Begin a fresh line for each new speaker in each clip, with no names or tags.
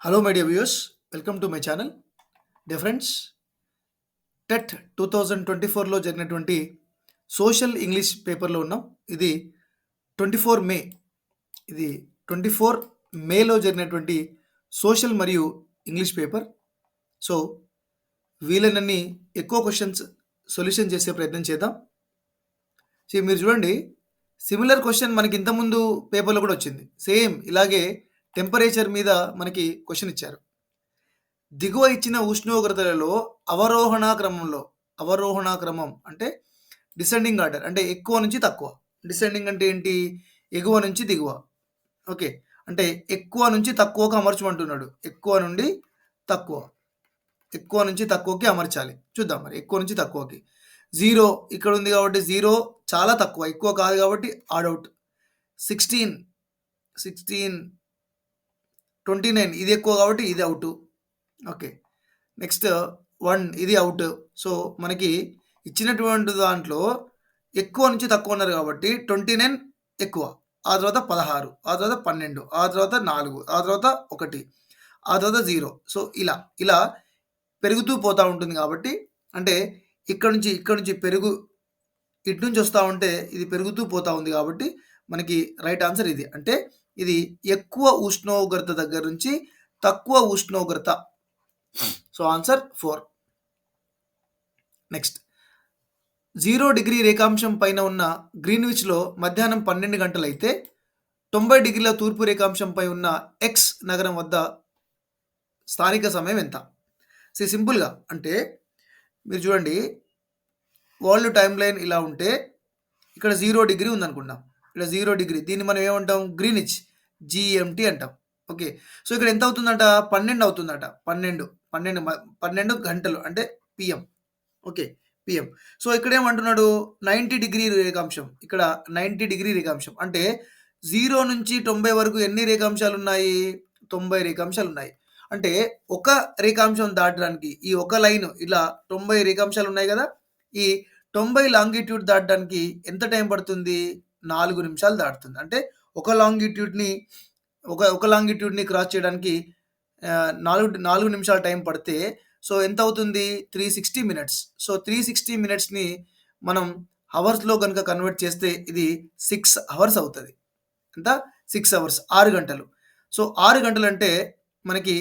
Hello my dear viewers, welcome to my channel. Dear friends, TET 2024లో జరిగినటువంటి social English పేపర్లో ఉన్నాం. ఇది 24 మే. ఇది 24 మేలో జరిగినటువంటి సోషల్ మరియు ఇంగ్లీష్ పేపర్. సో వీలైనన్ని ఎక్కువ క్వశ్చన్స్ సొల్యూషన్ చేసే ప్రయత్నం చేద్దాం. మీరు చూడండి, సిమిలర్ క్వశ్చన్ మనకి ఇంతకుముందు పేపర్లో కూడా వచ్చింది. సేమ్ ఇలాగే టెంపరేచర్ మీద మనకి క్వశ్చన్ ఇచ్చారు. దిగువ ఇచ్చిన ఉష్ణోగ్రతలలో అవరోహణ క్రమం అంటే డిసెండింగ్ ఆర్డర్, అంటే ఎక్కువ నుంచి తక్కువ. డిసెండింగ్ అంటే ఏంటి? ఎగువ నుంచి దిగువ. ఓకే, అంటే ఎక్కువ నుంచి తక్కువకు అమర్చమంటున్నాడు. ఎక్కువ నుంచి తక్కువకి అమర్చాలి. చూద్దాం మరి. ఎక్కువ నుంచి తక్కువకి 0 ఇక్కడ ఉంది కాబట్టి 0 చాలా తక్కువ, ఎక్కువ కాదు కాబట్టి ఆడౌట్. 16, 29 ఇది ఎక్కువ కాబట్టి ఇది అవుట్. ఓకే, నెక్స్ట్ 1 ఇది అవుట్. సో మనకి ఇచ్చినటువంటి దాంట్లో ఎక్కువ నుంచి తక్కువ ఉన్నారు కాబట్టి 29 ఎక్కువ, ఆ తర్వాత 16, ఆ తర్వాత 12, ఆ తర్వాత 4, ఆ తర్వాత 1, ఆ తర్వాత 0. సో ఇలా పెరుగుతూ పోతూ ఉంటుంది కాబట్టి, అంటే ఇక్కడ నుంచి ఇటు నుంచి వస్తూ ఉంటే ఇది పెరుగుతూ పోతూ ఉంది కాబట్టి మనకి రైట్ ఆన్సర్ ఇది. అంటే ఇది ఎక్కువ ఉష్ణోగ్రత దగ్గర నుంచి తక్కువ ఉష్ణోగ్రత. So answer 4. నెక్స్ట్, 0 డిగ్రీ రేఖాంశం పైన ఉన్న గ్రీన్విచ్లో మధ్యాహ్నం 12 గంటలైతే 90 డిగ్రీల తూర్పు రేఖాంశంపై ఉన్న ఎక్స్ నగరం వద్ద స్థానిక సమయం ఎంత? సింపుల్గా అంటే మీరు చూడండి, వరల్డ్ టైమ్ లైన్ ఇలా ఉంటే ఇక్కడ 0 డిగ్రీ ఉందనుకుందాం. ఇక్కడ 0 డిగ్రీ, దీన్ని మనం ఏమంటాం? గ్రీనిచ్, జిఎంటీ అంటాం. ఓకే, సో ఇక్కడ ఎంత అవుతుందట? 12 అవుతుందట. 12 గంటలు అంటే పిఎం. Okay, PM. సో ఇక్కడ ఏమంటున్నాడు? 90 డిగ్రీ రేఖాంశం. ఇక్కడ 90 డిగ్రీ రేఖాంశం అంటే 0 నుంచి 90 వరకు ఎన్ని రేఖాంశాలు ఉన్నాయి? 90 రేఖాంశాలు ఉన్నాయి. అంటే ఒక రేఖాంశం దాటడానికి ఈ ఒక లైన్ ఇలా 90 రేఖాంశాలు ఉన్నాయి కదా, ఈ 90 లాంగిట్యూడ్ దాటడానికి ఎంత టైం పడుతుంది? 4 నిమిషాలు దాటుతుంది. అంటే ఒక లాంగిట్యూడ్ని క్రాస్ చేయడానికి 4 నిమిషాల టైం పడితే సో ఎంత అవుతుంది? 360 మినిట్స్. సో 360 మినిట్స్ని మనం అవర్స్లో కనుక కన్వర్ట్ చేస్తే ఇది 6 అవర్స్ అవుతుంది. ఎంత? 6 అవర్స్, 6 గంటలు. సో 6 గంటలు అంటే మనకి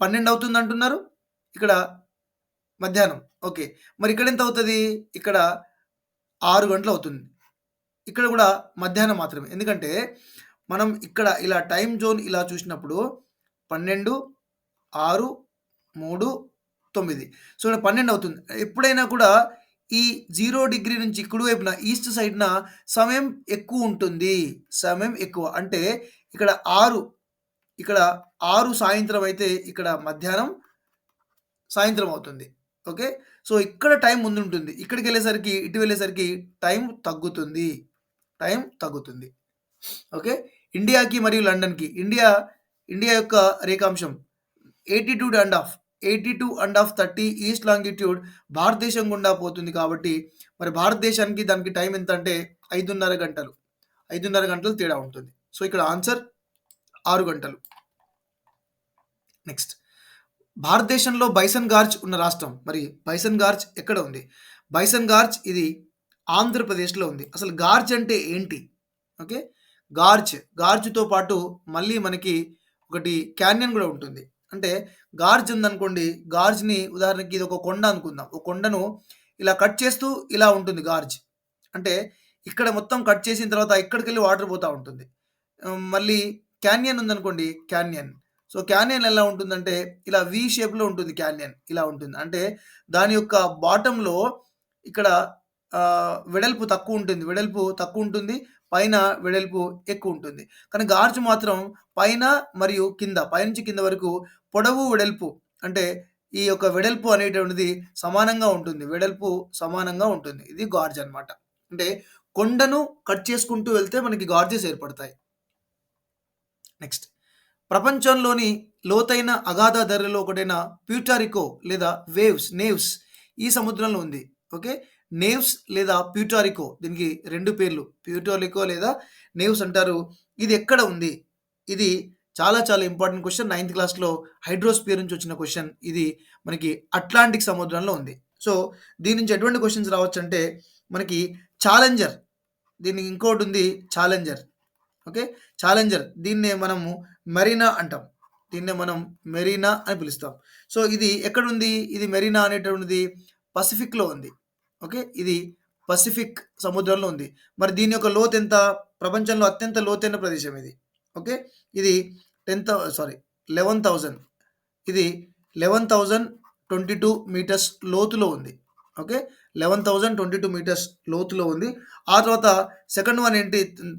12 అవుతుంది అంటున్నారు, ఇక్కడ మధ్యాహ్నం. ఓకే, మరి ఇక్కడ ఎంత అవుతుంది? ఇక్కడ 6 గంటలు అవుతుంది. ఇక్కడ కూడా మధ్యాహ్నం మాత్రమే, ఎందుకంటే మనం ఇక్కడ ఇలా టైం జోన్ ఇలా చూసినప్పుడు 12, 6, 3, 9. సో ఇక్కడ 12 అవుతుంది. ఎప్పుడైనా కూడా ఈ 0 డిగ్రీ నుంచి కుడి వైపున ఈస్ట్ సైడ్న సమయం ఎక్కువ ఉంటుంది. సమయం ఎక్కువ అంటే ఇక్కడ 6 సాయంత్రం అయితే ఇక్కడ మధ్యాహ్నం సాయంత్రం అవుతుంది. ఓకే, సో ఇక్కడ టైం ముందుంటుంది. ఇక్కడికి వెళ్ళేసరికి ఇటు వెళ్ళేసరికి టైం తగ్గుతుంది. ఓకే, ఇండియాకి మరియు లండన్కి ఇండియా యొక్క రేఖాంశం 82.5 30 ఈస్ట్ లాంగిట్యూడ్ భారతదేశం గుండా పోతుంది కాబట్టి మరి భారతదేశానికి దానికి టైం ఎంత అంటే 5.5 గంటలు. 5.5 గంటలు తేడా ఉంటుంది. సో ఇక్కడ ఆన్సర్ 6 గంటలు. నెక్స్ట్, భారతదేశంలో బైసన్ గార్జ్ ఉన్న రాష్ట్రం. మరి బైసన్ గార్జ్ ఎక్కడ ఉంది? బైసన్ గార్జ్ ఇది ఆంధ్రప్రదేశ్లో ఉంది. అసలు గార్జ్ అంటే ఏంటి? ఓకే, గార్జ్తో పాటు మళ్ళీ మనకి ఒకటి క్యాన్యన్ కూడా ఉంటుంది. అంటే గార్జ్ ఉందనుకోండి, గార్జ్ని ఉదాహరణకి ఇది ఒక కొండ అనుకుందాం. ఒక కొండను ఇలా కట్ చేస్తూ ఇలా ఉంటుంది గార్జ్. అంటే ఇక్కడ మొత్తం కట్ చేసిన తర్వాత ఇక్కడికి వెళ్ళి వాటర్ పోతూ ఉంటుంది. మళ్ళీ క్యాన్యన్ ఉందనుకోండి, క్యాన్యన్. సో క్యాన్యన్ ఎలా ఉంటుందంటే ఇలా వి షేప్లో ఉంటుంది. క్యాన్యన్ ఇలా ఉంటుంది, అంటే దాని యొక్క బాటంలో ఇక్కడ వెడల్పు తక్కువ ఉంటుంది, పైన వెడల్పు ఎక్కువ ఉంటుంది. కానీ గార్జ్ మాత్రం పైన మరియు కింద, పైనుంచి కింద వరకు పొడవు వెడల్పు, అంటే ఈ యొక్క వెడల్పు అనేటువంటిది సమానంగా ఉంటుంది. ఇది గార్జ్ అనమాట. అంటే కొండను కట్ చేసుకుంటూ వెళ్తే మనకి గార్జెస్ ఏర్పడతాయి. నెక్స్ట్, ప్రపంచంలోని లోతైన అగాధ ధరలో ఒకటైన ప్యూటారికో లేదా నేవ్స్ ఈ సముద్రంలో ఉంది. ఓకే, నేవ్స్ లేదా ప్యూటారికో, దీనికి 2 పేర్లు, ప్యూటారికో లేదా నేవ్స్ అంటారు. ఇది ఎక్కడ ఉంది? ఇది చాలా చాలా ఇంపార్టెంట్ క్వెషన్. 9థ్ క్లాస్‌లో హైడ్రోస్పియర్ నుంచి వచ్చిన క్వెషన్. ఇది మనకి అట్లాంటిక్ సముద్రంలో ఉంది. సో, దీని నుంచి ఎటువంటి క్వెషన్స్ రావచ్చంటే మనకి ఛాలెంజర్, దీనికి ఇంకోటుంది ఛాలెంజర్. ఓకే. ఛాలెంజర్ దీన్నే మనము మెరీనా అంటాం. దీన్నే మనం మెరీనా అని పిలుస్తాం. సో, ఇది ఎక్కడుంది? ఇది మెరీనా అనేటువంటిది పసిఫిక్‌లో ఉంది. ఓకే. ఇది పసిఫిక్ సముద్రంలో ఉంది. మరి దీని యొక్క లోతెంత? ప్రపంచంలో అత్యంత లోతైన ప్రదేశం ఇది. ఓకే. ఇది 11,000. ఇది 11,022 మీటర్స్ లోతులో ఉంది. ఓకే. 11,022 మీటర్స్ లోతులో ఉంది. ఆ తర్వాత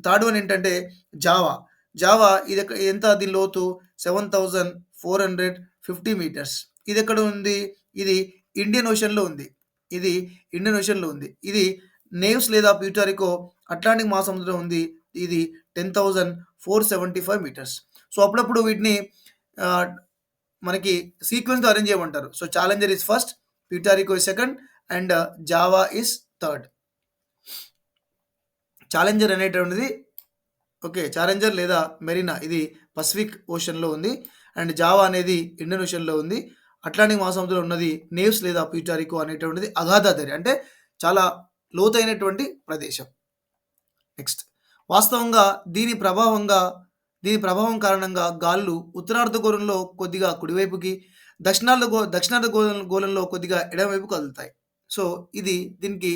థర్డ్ వన్ ఏంటంటే జావా. జావా ఎంత దీని లోతు? 7,450 మీటర్స్. ఇదెక్కడ ఉంది? ఇది ఇండియన్ ఓషన్‌లో ఉంది. ఇది నేవ్స్ లేదా ప్యూటారికో అట్లాంటిక్ మహాసముద్రం ఉంది. ఇది 10,475 మీటర్స్. సో, అప్పుడప్పుడు వీటిని మనకి సీక్వెన్స్‌లో అరేంజ్ చేయమంటారు. So, Challenger is first, Puerto Rico is second and Java is third. Challenger అనేటువంటిది ఓకే. ఛాలెంజర్ లేదా మెరీనా ఇది పసిఫిక్ ఓషన్‌లో ఉంది. అండ్ జావా అనేది ఇండియన్ ఓషన్‌లో ఉంది. అట్లాంటిక్ మహాసముద్రంలో ఉన్నది నేవ్స్ లేదా ప్యూటారికో అనేటువంటిది అగాధాధరి, అంటే చాలా లోతైనటువంటి ప్రదేశం. నెక్స్ట్, వాస్తవంగా దీని ప్రభావం కారణంగా గాలులు ఉత్తరార్ధగోళంలో కొద్దిగా కుడివైపుకి, దక్షిణార్ధగోళంలో కొద్దిగా ఎడమవైపు కదులుతాయి. సో, దీనికి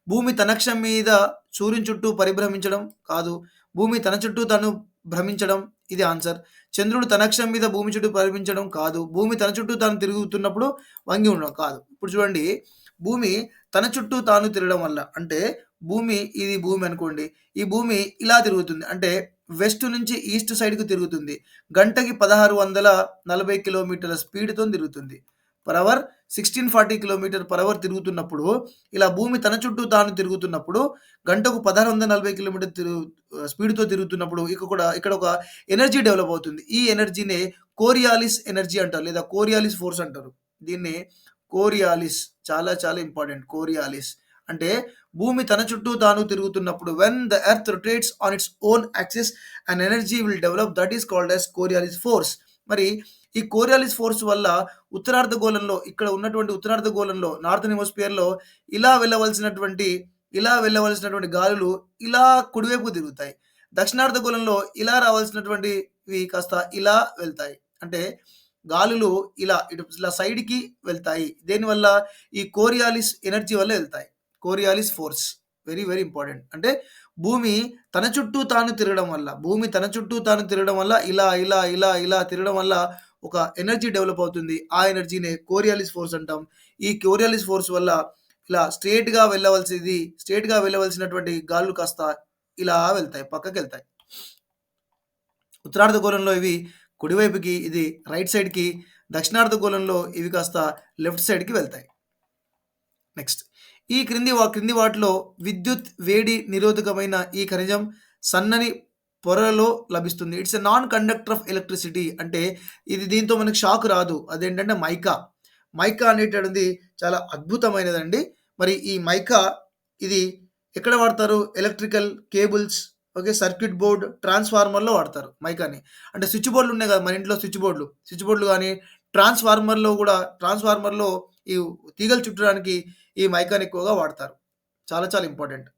భూమి తన అక్షం మీద సూర్యుని చుట్టూ పరిభ్రమించడం కాదు. భూమి తన చుట్టూ తను భ్రమించడం ఇది ఆన్సర్. చంద్రుడు తన అక్షం మీద భూమి చుట్టూ పరిభ్రమించడం కాదు. భూమి తన చుట్టూ తాను తిరుగుతున్నప్పుడు వంగి ఉండడం కాదు. ఇప్పుడు చూడండి, భూమి తన చుట్టూ తాను తిరగడం వల్ల, అంటే ఇది భూమి అనుకోండి. ఈ భూమి ఇలా తిరుగుతుంది, అంటే వెస్ట్ నుంచి ఈస్ట్ సైడ్‌కి తిరుగుతుంది. గంటకి 1640 కిలోమీటర్ల స్పీడ్‌తో తిరుగుతుంది. పర్ అవర్ 1640 కిలోమీటర్/అవర్ తిరుగుతున్నప్పుడు, ఇలా భూమి తన చుట్టూ తాను తిరుగుతున్నప్పుడు, గంటకు 1640 కిలోమీటర్ స్పీడ్‌తో తిరుగుతున్నప్పుడు ఇక్కడ ఒక ఎనర్జీ డెవలప్ అవుతుంది. ఈ ఎనర్జీనే కోరియాలిస్ ఎనర్జీ అంటారు, లేదా కోరియాలిస్ ఫోర్స్ అంటారు. దీన్ని కోరియాలిస్, చాలా చాలా ఇంపార్టెంట్. కోరియాలిస్ అంటే భూమి తన చుట్టూ తాను తిరుగుతున్నప్పుడు, when the earth rotates on its own axis and energy will develop, that is called as Coriolis force. మరి ఈ కోరియాలిస్ ఫోర్స్ వల్ల ఇక్కడ ఉన్నటువంటి ఉత్తరార్ధగోళంలో, నార్థన్ హెమిస్ఫియర్‌లో ఇలా వెళ్ళవలసినటువంటి గాలులు ఇలా కుడివైపుకు తిరుగుతాయి. దక్షిణార్ధగోళంలో ఇలా రావాల్సినటువంటివి కాస్త ఇలా వెళ్తాయి. అంటే గాలులు ఇలా సైడ్‌కి వెళ్తాయి. దేనివల్ల? ఈ కోరియాలిస్ ఎనర్జీ వల్ల వెళ్తాయి. కోరియాలిస్ ఫోర్స్ వెరీ వెరీ ఇంపార్టెంట్. అంటే భూమి తన చుట్టూ తాను తిరగడం వల్ల ఇలా తిరగడం వల్ల ఒక ఎనర్జీ డెవలప్ అవుతుంది. ఆ ఎనర్జీనే కోరియాలిస్ ఫోర్స్ అంటాం. ఈ కోరియాలిస్ ఫోర్స్ వల్ల ఇలా స్ట్రెయిట్‌గా వెళ్ళవలసినటువంటి గాలులు కాస్త ఇలా వెళ్తాయి, పక్కకెళ్తాయి. ఉత్తరార్ధగోళంలో ఇవి కుడివైపుకి, ఇది రైట్ సైడ్‌కి. దక్షిణార్ధగోళంలో ఇవి కాస్త లెఫ్ట్ సైడ్‌కి వెళ్తాయి. నెక్స్ట్, ఈ క్రింది వాటిలో విద్యుత్ వేడి నిరోధకమైన ఈ ఖనిజం సన్నని పొరలో లభిస్తుంది. It's a non conductor of electricity. అంటే దీంతో మనకు షాక్ రాదు. అదేంటంటే మైకా అనేటువంటిది చాలా అద్భుతమైనదండి. మరి ఈ మైకా ఇది ఎక్కడ వాడతారు? Electrical cables, okay, circuit board, ట్రాన్స్ఫార్మర్‌లో వాడతారు మైకాని. అంటే స్విచ్ బోర్డ్‌లు ఉన్నాయి కదా మన ఇంట్లో, స్విచ్ బోర్డ్‌లు గానీ, ట్రాన్స్ఫార్మర్‌లో ఈ తీగలు చుట్టడానికి ఈ మైకాని ఎక్కువగా వాడతారు. చాలా చాలా ఇంపార్టెంట్.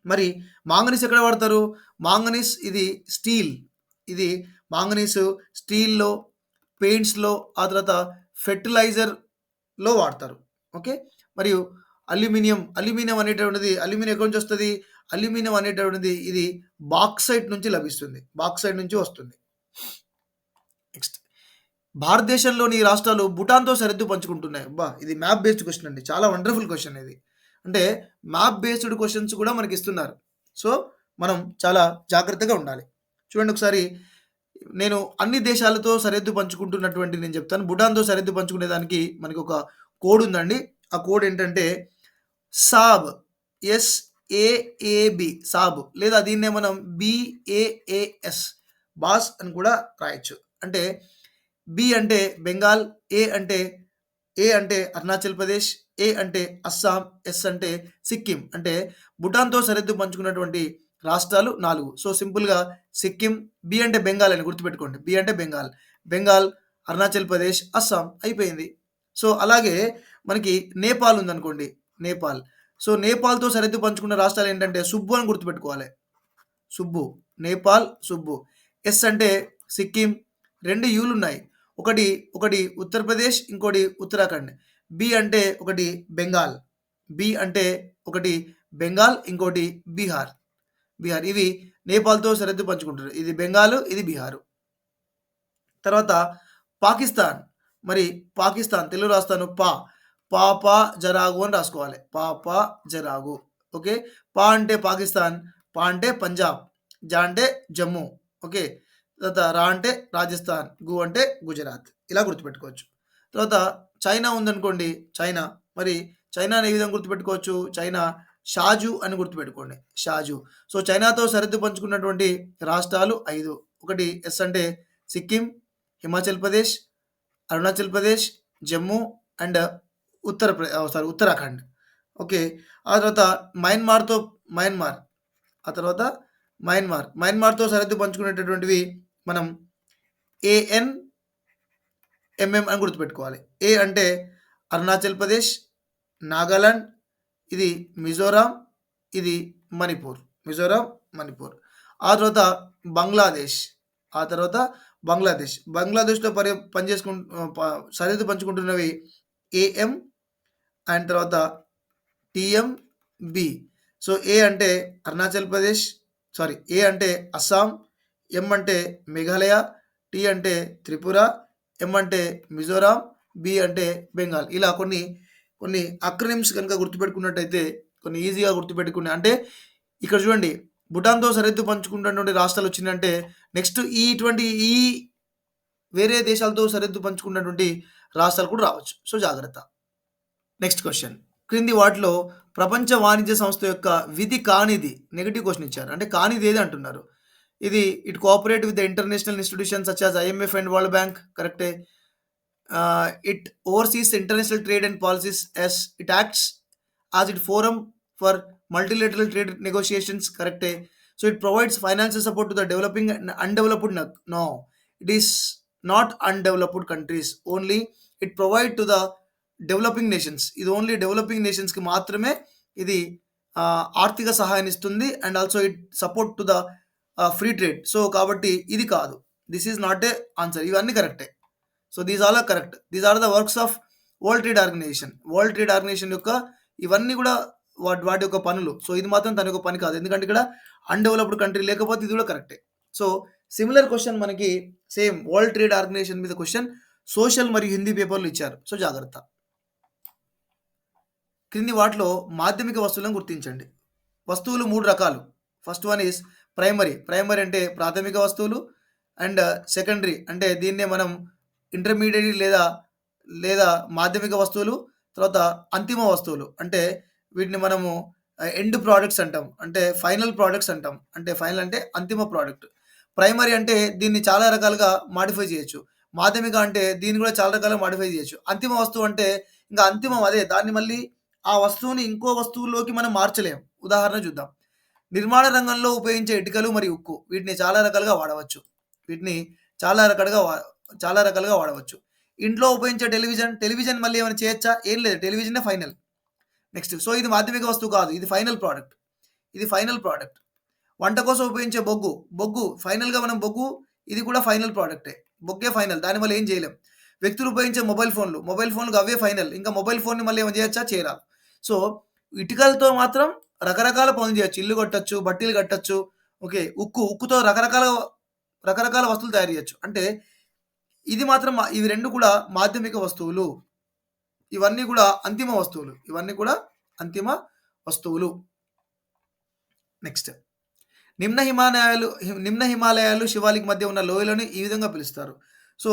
మరి మాంగనీస్ ఎక్కడ వాడతారు? మాంగనీస్ ఇది స్టీల్. మాంగనీస్ స్టీల్‌లో, పెయింట్స్‌లో, ఆ తర్వాత ఫెర్టిలైజర్‌లో వాడతారు. ఓకే. మరియు అల్యూమినియం అనేటువంటిది, అల్యూమినియం ఎక్కడి నుంచి వస్తది? అల్యూమినియం అనేటువంటిది ఇది బాక్సైట్ నుంచి లభిస్తుంది. బాక్సైట్ నుంచి వస్తుంది. నెక్స్ట్, భారతదేశంలోని రాష్ట్రాలు భూటాన్‌తో సరిహద్దు పంచుకుంటున్నాయి. అబ్బా! ఇది మ్యాప్ బేస్డ్ క్వెషన్ అండి. చాలా వండర్‌ఫుల్ క్వెషన్ ఇది. అంటే మ్యాప్ బేస్డ్ క్వెషన్స్ కూడా మనకిస్తున్నారు. సో, మనం చాలా జాగ్రత్తగా ఉండాలి. చూడండి ఒకసారి, నేను అన్ని దేశాలతో సరిహద్దు పంచుకుంటున్నటువంటి నేను చెప్తాను. భూటాన్‌తో సరిహద్దు పంచుకునేదానికి మనకి ఒక కోడ్ ఉందండి. ఆ కోడ్ ఏంటంటే సాబ్, SAAB సాబ్, లేదా దీన్నే మనం BAAS బాస్ అని కూడా రాయొచ్చు. అంటే బి అంటే బెంగాల్, ఏ అంటే అరుణాచల్ ప్రదేశ్, ఏ అంటే అస్సాం, ఎస్ అంటే సిక్కిం. అంటే భూటాన్‌తో సరిహద్దు పంచుకున్నటువంటి రాష్ట్రాలు 4. సో, సింపుల్‌గా సిక్కిం, బి అంటే బెంగాల్ అని గుర్తుపెట్టుకోండి. బి అంటే బెంగాల్. బెంగాల్, అరుణాచల్ ప్రదేశ్, అస్సాం అయిపోయింది. సో, అలాగే మనకి నేపాల్ ఉందనుకోండి. నేపాల్. సో, నేపాల్‌తో సరిహద్దు పంచుకున్న రాష్ట్రాలేంటంటే సుబ్బు అని గుర్తుపెట్టుకోవాలి. సుబ్బు. నేపాల్, సుబ్బు. ఎస్ అంటే సిక్కిం. 2 యూలున్నాయి. ఒకటి, ఒకటి ఉత్తరప్రదేశ్, ఇంకోటి ఉత్తరాఖండ్. బి అంటే ఒకటి బెంగాల్. బి అంటే ఒకటి బెంగాల్, ఇంకోటి బీహార్. బీహార్. ఇవి నేపాల్‌తో సరిహద్దు పంచుకుంటారు. ఇది బెంగాలు, ఇది బీహారు. తర్వాత పాకిస్తాన్. మరి పాకిస్తాన్ తెలుగు రాస్తాను పా. పా, పా, జరాగు అని రాసుకోవాలి. పా, పా, జరాగు. ఓకే. పా అంటే పాకిస్తాన్, పా అంటే పంజాబ్, జా అంటే జమ్మూ. ఓకే. తర్వాత రా అంటే రాజస్థాన్, గు అంటే గుజరాత్. ఇలా గుర్తుపెట్టుకోవచ్చు. తర్వాత చైనా ఉందనుకోండి. చైనా. మరి చైనాని ఏ విధంగా గుర్తుపెట్టుకోవచ్చు? చైనా షాజు అని గుర్తుపెట్టుకోండి. షాజు. సో, చైనాతో సరిహద్దు పంచుకున్నటువంటి రాష్ట్రాలు 5. ఒకటి ఎస్ అంటే సిక్కిం, హిమాచల్ ప్రదేశ్, అరుణాచల్ ప్రదేశ్, జమ్మూ అండ్ ఉత్తరాఖండ్. ఓకే. ఆ తర్వాత మయన్మార్. ఆ తర్వాత మయన్మార్‌తో సరిహద్దు పంచుకునేటటువంటివి మనం ఏఎన్, ఎంఎం అని గుర్తుపెట్టుకోవాలి. ఏ అంటే అరుణాచల్ ప్రదేశ్, నాగాలాండ్, ఇది మిజోరాం, ఇది మణిపూర్. మిజోరాం, మణిపూర్. ఆ తర్వాత బంగ్లాదేశ్. ఆ తర్వాత బంగ్లాదేశ్‌తో సరిహద్దు పంచుకుంటున్నవి ఏఎం అండ్ తర్వాత టీఎం, బి. సో, ఏ అంటే అరుణాచల్ ప్రదేశ్, ఏ అంటే అస్సాం, ఎం అంటే మేఘాలయ, టీ అంటే త్రిపుర, ఎం అంటే మిజోరాం, బి అంటే బెంగాల్. ఇలా కొన్ని అక్రోనిమ్స్ గనుక గుర్తుపెట్టుకున్నట్టయితే కొన్ని ఈజీగా గుర్తుపెట్టుకునే అంటే ఇక్కడ చూడండి భూటాన్‌తో సరిహద్దు పంచుకున్నటువంటి రాష్ట్రాలు వచ్చిందంటే నెక్స్ట్ ఈ వేరే దేశాలతో సరిహద్దు పంచుకున్నటువంటి రాష్ట్రాలు కూడా రావచ్చు. సో, జాగ్రత్త. Next question. క్రింది వాటిలో ప్రపంచ వాణిజ్య సంస్థ యొక్క విధి కానిది నెగెటివ్ క్వెషన్ ఇచ్చారు. అంటే కానిది ఏది అంటున్నారు. ఇది it cooperate with the international institutions such as IMF and World Bank కరెక్టే. It oversees international trade and policies as it acts as it forum for multilateral trade negotiations. Correct. So it provides financial support to the developing and undeveloped. No, it is not undeveloped countries. Only it provide to the developing nations. ఇది only developing నేషన్స్‌కి మాత్రమే ఇది ఆర్థిక సహాయాన్ని ఇస్తుంది. And also it support to the free trade. So, కాబట్టి ఇది కాదు. This is not a answer. ఇవన్నీ కరెక్టే. So, these all are correct. These are the works of World Trade Organization. World Trade Organization యొక్క ఇవన్నీ కూడా వాటి యొక్క పనులు. సో, ఇది మాత్రం తన యొక్క పని కాదు. ఎందుకంటే ఇక్కడ అన్‌డెవలప్డ్ కంట్రీ లేకపోతే ఇది కూడా కరెక్టే. సో, సిమిలర్ క్వెషన్ మనకి సేమ్ వరల్డ్ ట్రేడ్ ఆర్గనైజేషన్ మీద క్వెషన్ సోషల్ మరియు హిందీ పేపర్‌లో ఇచ్చారు. సో, జాగ్రత్త. క్రింది వాటిలో మాధ్యమిక వస్తువులను గుర్తించండి. వస్తువులు 3 రకాలు. First one is primary. Primary అంటే ప్రాథమిక వస్తువులు. అండ్ సెకండరీ అంటే దీన్నే మనం ఇంటర్మీడియట్ లేదా మాధ్యమిక వస్తువులు. తర్వాత అంతిమ వస్తువులు అంటే వీటిని మనము ఎండ్ ప్రొడక్ట్స్ అంటాం. అంటే ఫైనల్ ప్రొడక్ట్స్ అంటాం. అంటే ఫైనల్ అంటే అంతిమ ప్రొడక్ట్. ప్రైమరీ అంటే దీన్ని చాలా రకాలుగా మోడిఫై చేయొచ్చు. మాధ్యమిక అంటే దీన్ని కూడా చాలా రకాలుగా మోడిఫై చేయొచ్చు. అంతిమ వస్తువు అంటే ఇంకా అంతిమం అదే. దాన్ని మళ్ళీ ఆ వస్తువుని ఇంకో వస్తువులోకి మనం మార్చలేం. ఉదాహరణ చూద్దాం. నిర్మాణ రంగంలో ఉపయోగించే ఇటుకలు మరియు ఉక్కు వీటిని చాలా రకాలుగా వాడవచ్చు. వీటిని చాలా రకాలుగా వాడవచ్చు. ఇంట్లో ఉపయోగించే టెలివిజన్ మళ్ళీ ఏమైనా చేయొచ్చా? ఏం లేదు. టెలివిజనే ఫైనల్. నెక్స్ట్. సో, ఇది మాధ్యమిక వస్తువు కాదు. ఇది ఫైనల్ ప్రోడక్ట్. వంట కోసం ఉపయోగించే బొగ్గు ఫైనల్‌గా మనం ఇది కూడా ఫైనల్ ప్రోడక్టే. బొగ్గే ఫైనల్. దాన్ని మళ్ళీ ఏం చేయలేం. వ్యక్తులు ఉపయోగించే మొబైల్ ఫోన్‌లు అవే ఫైనల్. ఇంకా మొబైల్ ఫోన్‌ని మళ్ళీ ఏమైనా చేయొచ్చా? చేయరాదు. సో, ఇటుకలతో మాత్రం రకరకాల పనులు చేయొచ్చు. ఇల్లు కట్టొచ్చు, బట్టీలు కట్టొచ్చు. ఓకే. ఉక్కుతో రకరకాల వస్తువులు తయారు చేయొచ్చు. అంటే ఇది మాత్రం ఇవి 2 కూడా మాధ్యమిక వస్తువులు. ఇవన్నీ కూడా అంతిమ వస్తువులు. నెక్స్ట్. నిమ్న హిమాలయాలు శివాలిక్ మధ్య ఉన్న లోయలను ఈ విధంగా పిలుస్తారు. సో,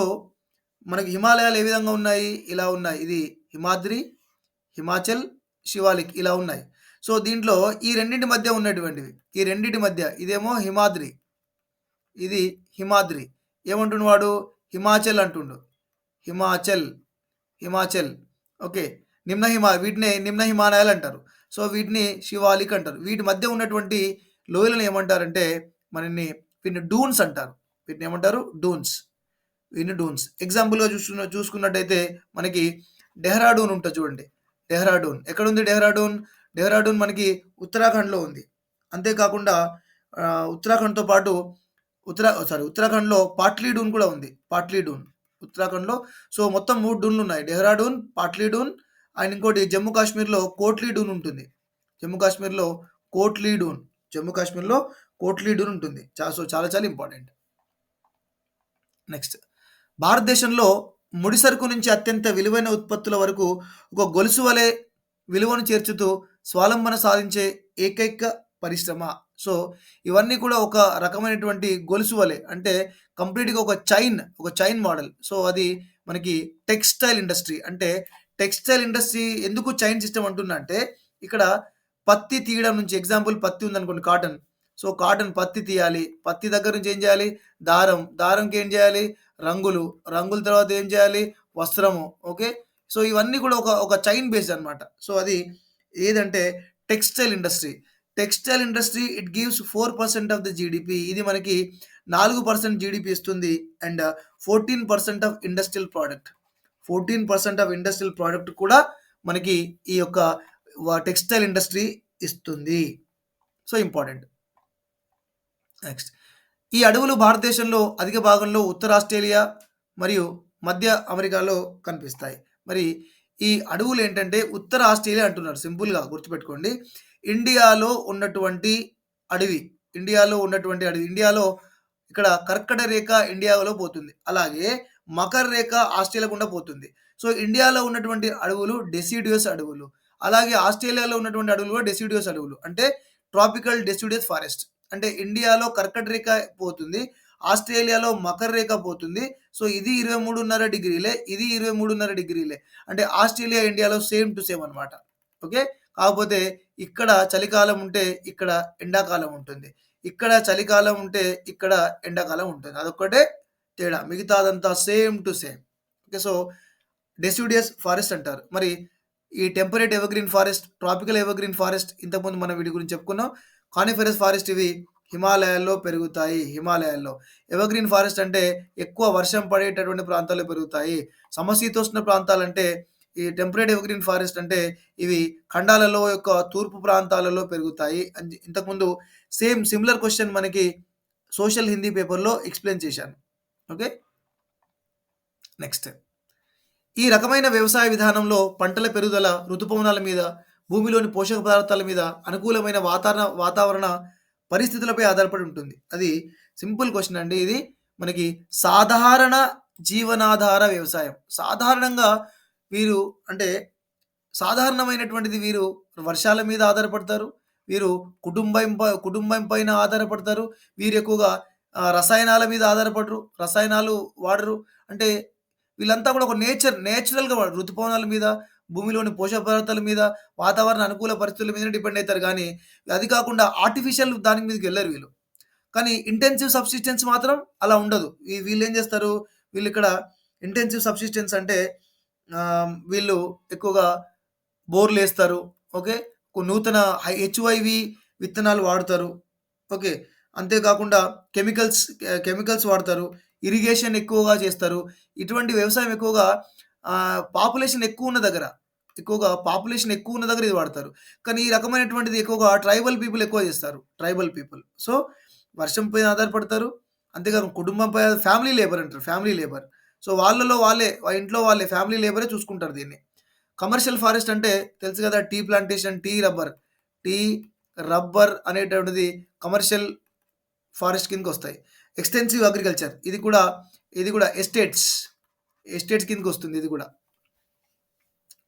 మనకి హిమాలయాలు ఏ విధంగా ఉన్నాయి? ఇలా ఉన్నాయి. ఇది హిమాద్రి, హిమాచల్, శివాలిక్ ఇలా ఉన్నాయి. సో, దీంట్లో ఈ రెండింటి మధ్య ఉన్నటువంటివి. ఈ రెండిటి మధ్య ఇదేమో హిమాద్రి. ఇది హిమాద్రి. ఏమంటుండు వాడు? హిమాచల్ అంటుండు. హిమాచల్. ఓకే. వీటినే నిమ్న హిమాలయాలు అంటారు. సో, వీటిని శివాలిక్ అంటారు. వీటి మధ్య ఉన్నటువంటి లోయలను ఏమంటారంటే మనని వీటిని డూన్స్ అంటారు. వీటిని ఏమంటారు? డూన్స్. వీటిని డూన్స్. ఎగ్జాంపుల్‌గా చూసుకున్నట్టయితే మనకి డెహ్రాడూన్ ఉంటది చూడండి. డెహ్రాడూన్. ఎక్కడుంది డెహ్రాడూన్? డెహ్రాడూన్ మనకి ఉత్తరాఖండ్‌లో ఉంది. అంతే కాకుండా ఉత్తరాఖండ్‌తో పాటు ఉత్తరాఖండ్‌లో పాట్లీడూన్ కూడా ఉంది. పాట్లీడూన్. ఉత్తరాఖండ్‌లో సో, మొత్తం 3 డూన్‌లున్నాయి. డెహ్రాడూన్, పాట్లీడూన్ అండ్ ఇంకోటి జమ్మూ కాశ్మీర్‌లో కోట్లీడూన్ ఉంటుంది. జమ్మూ కాశ్మీర్‌లో కోట్లీడూన్. జమ్మూ కాశ్మీర్‌లో కోట్లీడూన్ ఉంటుంది. చాలా చాలా ఇంపార్టెంట్. నెక్స్ట్ భారతదేశంలో ముడిసరుకు నుంచి అత్యంత విలువైన ఉత్పత్తుల వరకు ఒక గొలుసు వలె విలువను చేర్చుతూ స్వావలంబన సాధించే ఏకైక పరిశ్రమ. సో, ఇవన్నీ కూడా ఒక రకమైనటువంటి గొలుసు వలె అంటే కంప్లీట్‌గా ఒక చైన్ మోడల్. సో, అది మనకి టెక్స్‌టైల్ ఇండస్ట్రీ. అంటే టెక్స్‌టైల్ ఇండస్ట్రీ ఎందుకు చైన్ సిస్టమ్ అంటున్నా అంటే ఇక్కడ పత్తి తీయడం నుంచి ఎగ్జాంపుల్ పత్తి ఉందనుకోండి కాటన్. సో, కాటన్ పత్తి తీయాలి. పత్తి దగ్గర నుంచి ఏం చేయాలి? దారం. దారంకి ఏం చేయాలి? రంగులు. రంగుల తర్వాత ఏం చేయాలి? వస్త్రము. ఓకే. సో, ఇవన్నీ కూడా ఒక చైన్ బేస్డ్ అనమాట. సో, అది ఏదంటే textile industry. Textile industry it gives 4% of the GDP. ఇది మనకి 4% జీడీపీ ఇస్తుంది. And 14% of industrial product. 14% of industrial product కూడా మనకి ఈ యొక్క టెక్స్‌టైల్ ఇండస్ట్రీ ఇస్తుంది. So, important. నెక్స్ట్ ఈ అడవులు భారతదేశంలో అధిక భాగంలో ఉత్తర ఆస్ట్రేలియా మరియు మధ్య అమెరికాలో కనిపిస్తాయి. మరి ఈ అడవులు ఏంటంటే ఉత్తర ఆస్ట్రేలియా అంటున్నారు. సింపుల్‌గా గుర్తుపెట్టుకోండి. ఇండియాలో ఉన్నటువంటి అడవి. ఇండియాలో ఇక్కడ కర్కట రేఖ ఇండియాలో పోతుంది. అలాగే మకర రేఖ ఆస్ట్రేలియా గుండా పోతుంది. సో, ఇండియాలో ఉన్నటువంటి అడవులు డెసిడ్యూయస్ అడవులు. అలాగే ఆస్ట్రేలియాలో ఉన్నటువంటి అడవులు కూడా డెసిడ్యూయస్ అడవులు. అంటే ట్రాపికల్ డెసిడ్యూయస్ ఫారెస్ట్. అంటే ఇండియాలో కర్కట రేఖ పోతుంది. ఆస్ట్రేలియాలో మకర రేఖ పోతుంది. సో, ఇది 23.5 డిగ్రీలే. ఇది 23.5 డిగ్రీలే. అంటే ఆస్ట్రేలియా, ఇండియాలో సేమ్ టు సేమ్ అనమాట. ఓకే. కాకపోతే ఇక్కడ చలికాలం ఉంటే ఇక్కడ ఎండాకాలం ఉంటుంది. ఇక్కడ చలికాలం ఉంటే ఇక్కడ ఎండాకాలం ఉంటుంది. అదొక్కటే తేడా. మిగతాదంతా same to same. Okay. So, deciduous forest అంటారు. మరి ఈ temperate evergreen forest, tropical evergreen forest ఇంతకుముందు మనం వీటి గురించి చెప్పుకున్నాం. కానిఫెరస్ ఫారెస్ట్ ఇవి హిమాలయాల్లో పెరుగుతాయి. హిమాలయాల్లో. ఎవర్‌గ్రీన్ ఫారెస్ట్ అంటే ఎక్కువ వర్షం పడేటటువంటి ప్రాంతాల్లో పెరుగుతాయి. సమశీతోష్ణ ప్రాంతాలంటే ఈ టెంపరేట్ ఎవర్‌గ్రీన్ ఫారెస్ట్ అంటే ఇవి ఖండాలలో యొక్క తూర్పు ప్రాంతాలలో పెరుగుతాయి. ఇంతకుముందు సిమిలర్ క్వెషన్ మనకి సోషల్ హిందీ పేపర్‌లో ఎక్స్‌ప్లెయిన్ చేశాను. ఓకే. నెక్స్ట్ ఈ రకమైన వ్యవసాయ విధానంలో పంటల పెరుగుదల, ఋతుపవనాల మీద, భూమిలోని పోషక పదార్థాల మీద, అనుకూలమైన వాతావరణ పరిస్థితులపై ఆధారపడి ఉంటుంది. అది సింపుల్ క్వెషన్ అండి ఇది. మనకి సాధారణ జీవనాధార వ్యవసాయం. సాధారణంగా వీరు అంటే సాధారణమైనటువంటిది వీరు వర్షాల మీద ఆధారపడతారు. వీరు కుటుంబం పైన ఆధారపడతారు. వీరు ఎక్కువగా రసాయనాల మీద ఆధారపడరు. రసాయనాలు వాడరు. అంటే వీళ్ళంతా కూడా ఒక నేచురల్‌గా ఋతుపవనాల మీద, భూమిలోని పోషక పదార్థాల మీద, వాతావరణ అనుకూల పరిస్థితుల మీదనే డిపెండ్ అయితారు గానీ, అది కాకుండా ఆర్టిఫిషియల్ దాని మీదకెళ్లరు వీళ్ళు. కానీ ఇంటెన్సివ్ సబ్సిస్టెన్స్ మాత్రం అలా ఉండదు. వీళ్ళేం చేస్తారు, వీళ్ళిక్కడ ఇంటెన్సివ్ సబ్సిస్టెన్స్ అంటే వీళ్ళు ఎక్కువగా బోర్‌లేస్తారు. ఓకే. నూతన హెచ్‌వైవి విత్తనాలు వాడతారు. ఓకే. అంతే కాకుండా కెమికల్స్ వాడతారు. ఇరిగేషన్ ఎక్కువగా చేస్తారు. ఇటువంటి వ్యవసాయం ఎక్కువగా పాపులేషన్ ఎక్కువున్న దగ్గర, ఇది వాడతారు. కానీ ఈ రకమైనటువంటిది ఎక్కువగా ట్రైబల్ పీపుల్ ఎక్కువ చేస్తారు. Tribal people. సో, వర్షం పైన ఆధారపడతారు. అంతేకాదు కుటుంబంపై ఫ్యామిలీ లేబర్ అంటారు. Family labour. సో, ఇంట్లో వాళ్ళే ఫ్యామిలీ లేబరే చూసుకుంటారు దీన్ని. కమర్షియల్ ఫారెస్ట్ అంటే తెలుసు కదా! టీ ప్లాంటేషన్, టీ, రబ్బర్ అనేటువంటిది కమర్షియల్ ఫారెస్ట్ కిందకొస్తాయి. ఎక్స్‌టెన్సివ్ అగ్రికల్చర్ ఇది కూడా ఎస్టేట్స్ కిందకొస్తుంది ఇది కూడా.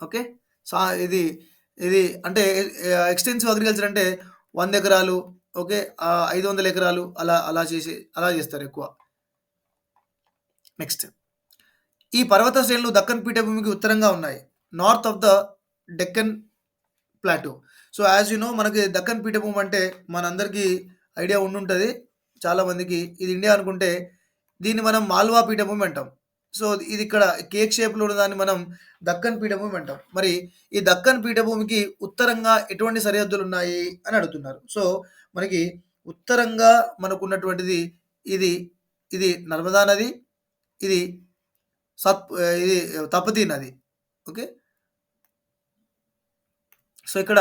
ఓకే. సా ఇది ఇది అంటే ఎక్స్‌టెన్సివ్ అగ్రికల్చర్ అంటే 100 ఎకరాలు ఓకే. 500 ఎకరాలు అలా చేస్తారెక్కువ. నెక్స్ట్ ఈ పర్వత శ్రేణులు దక్కన్ పీఠభూమికి ఉత్తరంగా ఉన్నాయి. North of the Deccan plateau. So, as you know మనకి దక్కన్ పీఠభూమి అంటే మనందరికీ ఐడియా ఉండుంటది. చాలా మందికి ఇది ఇండియా అనుకుంటే దీన్ని మనం మాల్వా పీఠభూమి అంటాం. సో, ఇది ఇక్కడ కేక్ షేప్‌లో ఉన్నదాన్ని మనం దక్కన్ పీఠభూమి అంటాం. మరి ఈ దక్కన్ పీఠభూమికి ఉత్తరంగా ఎటువంటి సరిహద్దులున్నాయి అని అడుగుతున్నారు. సో, మనకి ఉత్తరంగా మనకున్నటువంటిది ఇది, ఇది నర్మదా నది, ఇది ఇది తపతీ నది. ఓకే. సో, ఇక్కడ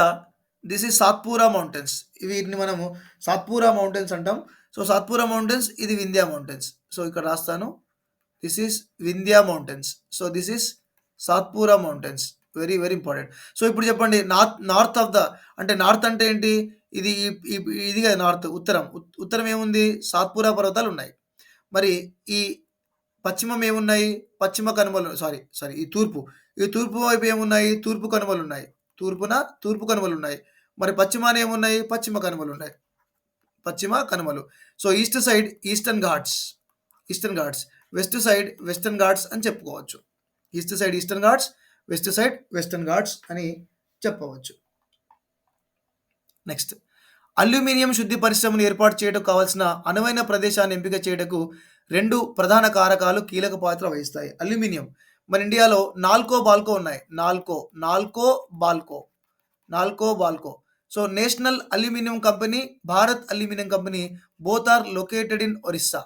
దిస్ ఈజ్ సాత్పూరా మౌంటైన్స్. వీటిని మనము సాత్పూరా మౌంటైన్స్ అంటాం. సో, సాత్పూరా మౌంటైన్స్, ఇది వింధ్యా మౌంటైన్స్. సో, ఇక్కడ రాస్తాను. This is Vindhya mountains. So, this is Satpura mountains. Very, very important. So, ఇప్పుడు చెప్పండి నార్త్ ఆఫ్ ద అంటే నార్త్ అంటే ఏంటి? ఇది ఇది కదా నార్త్. ఉత్తరం. ఉత్తరం ఏముంది? సాత్పూరా పర్వతాలు ఉన్నాయి. మరి ఈ పశ్చిమం ఏమున్నాయి? పశ్చిమ కనుమలు సారీ ఈ తూర్పు. ఈ తూర్పు వైపు ఏమున్నాయి? తూర్పు కనుమలున్నాయి. తూర్పు కనుమలున్నాయి. మరి పశ్చిమాన ఏమున్నాయి? పశ్చిమ కనుమలున్నాయి. పశ్చిమ కనుమలు. So, east side Eastern Ghats. West side Western Ghats అని చెప్పుకోవచ్చు. East side Eastern Ghats, west side Western Ghats అని చెప్పవచ్చు. నెక్స్ట్, అల్యూమినియం శుద్ధి పరిశ్రమను ఏర్పాటు చేయటకు కావాల్సిన అనువైన ప్రదేశాన్ని ఎంపిక చేయటకు 2 ప్రధాన కారకాలు కీలక పాత్ర వహిస్తాయి. అల్యూమినియం మన ఇండియాలో నాల్కో ఉన్నాయి. NALCO BALCO. So, National Aluminium Company, Bharat Aluminium Company both are located in Orissa.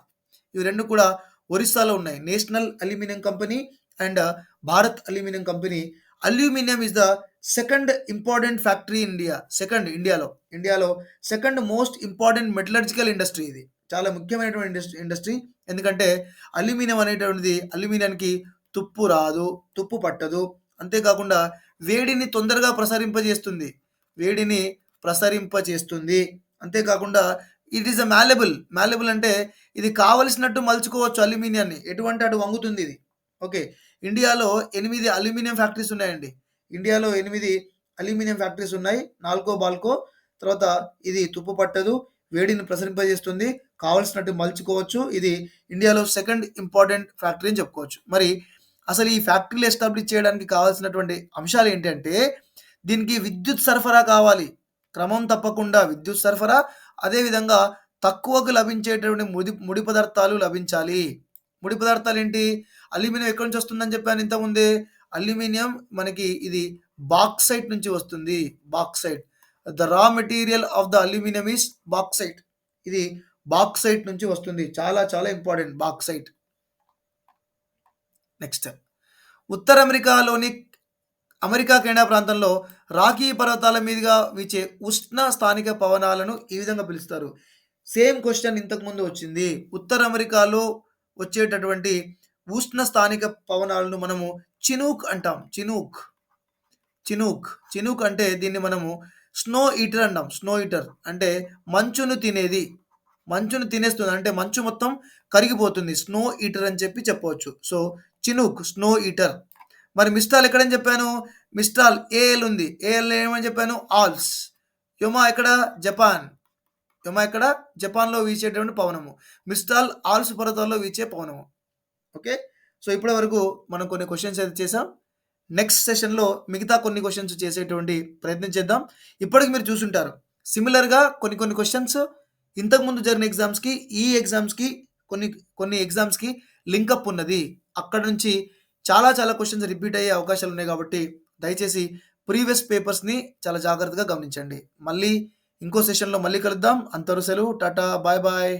ఇవి 2 కూడా ఒరిస్సాలో ఉన్నాయి. National Aluminium Company and Bharat Aluminium Company. Aluminium is the second important factory in ఇండియాలో second most important metallurgical industry ఇది. చాలా ముఖ్యమైనటువంటి ఇండస్ట్రీ. ఎందుకంటే అల్యూమినియం అనేటువంటిది అల్యూమినియానికి తుప్పు రాదు, తుప్పు పట్టదు. అంతేకాకుండా వేడిని తొందరగా ప్రసరింపచేస్తుంది. అంతేకాకుండా ఇట్ ఈస్ అ మ్యాలబుల్ అంటే ఇది కావలసినట్టు మలుచుకోవచ్చు అల్యూమినియాన్ని. ఎటువంటి అటు వంగుతుంది ఇది. ఓకే. ఇండియాలో 8 అల్యూమినియం ఫ్యాక్టరీస్ ఉన్నాయండి. ఇండియాలో 8 అల్యూమినియం ఫ్యాక్టరీస్ ఉన్నాయి. నాల్కో బాల్కో. తర్వాత ఇది తుప్పు పట్టదు, వేడిని ప్రసరింపజేస్తుంది, కావలసినట్టు మలుచుకోవచ్చు. ఇది ఇండియాలో సెకండ్ ఇంపార్టెంట్ ఫ్యాక్టరీ అని చెప్పుకోవచ్చు. మరి అసలు ఈ ఫ్యాక్టరీలు ఎస్టాబ్లిష్ చేయడానికి కావాల్సినటువంటి అంశాలు ఏంటంటే, దీనికి విద్యుత్ సరఫరా కావాలి. క్రమం తప్పకుండా విద్యుత్ సరఫరా, అదేవిధంగా తక్కువకు లభించేటువంటి ముడి పదార్థాలు లభించాలి. ముడి పదార్థాలు ఏంటి? అల్యూమినియం ఎక్కడి నుంచి వస్తుందని చెప్పాను ఇంతకుముందే. అల్యూమినియం మనకి ఇది బాక్సైట్ నుంచి వస్తుంది. Bauxite. The raw material of the aluminium is bauxite. ఇది బాక్సైట్ నుంచి వస్తుంది. చాలా చాలా ఇంపార్టెంట్ బాక్సైట్. నెక్స్ట్, ఉత్తర అమెరికాలోని అమెరికా కెనడా ప్రాంతంలో రాకీ పర్వతాల మీదుగా వీచే ఉష్ణ స్థానిక పవనాలను ఈ విధంగా పిలుస్తారు. సేమ్ క్వశ్చన్ ఇంతకుముందు వచ్చింది. ఉత్తర అమెరికాలో వచ్చేటటువంటి ఉష్ణ స్థానిక పవనాలను మనము చినూక్ అంటాం. చినూక్ అంటే దీన్ని మనము స్నో ఈటర్ అంటాం. స్నో ఈటర్ అంటే మంచును తినేస్తుంది. అంటే మంచు మొత్తం కరిగిపోతుంది. స్నో ఈటర్ అని చెప్పవచ్చు. So, Chinook snow eater. మరి మిస్టాల్ ఎక్కడని చెప్పాను? మిస్టాల్ ఏఎల్ ఉంది. ఏఎల్ ఏమని చెప్పాను? ఆల్స్. యొమా ఎక్కడ? జపాన్లో వీచేటువంటి పవనము. మిస్టాల్ ఆల్స్ పర్వతాల్లో వీచే పవనము. ఓకే. సో, ఇప్పటి వరకు మనం కొన్ని క్వశ్చన్స్ అయితే చేసాం. నెక్స్ట్ సెషన్లో మిగతా కొన్ని క్వశ్చన్స్ చేసేటువంటి ప్రయత్నం చేద్దాం. ఇప్పటికి మీరు చూసుంటారు సిమిలర్గా కొన్ని క్వశ్చన్స్ ఇంతకుముందు జరిగిన ఎగ్జామ్స్కి, ఈ ఎగ్జామ్స్కి కొన్ని ఎగ్జామ్స్కి లింకప్ ఉన్నది. అక్కడ నుంచి చాలా క్వశ్చన్స్ రిపీట్ అయ్యే అవకాశాలు ఉన్నాయి. కాబట్టి దయచేసి ప్రీవియస్ పేపర్స్ని చాలా జాగ్రత్తగా గమనించండి. మళ్ళీ ఇంకో సెషన్లో మళ్ళీ కలుద్దాం. అంతవరకు సెలవు. Tata, bye bye.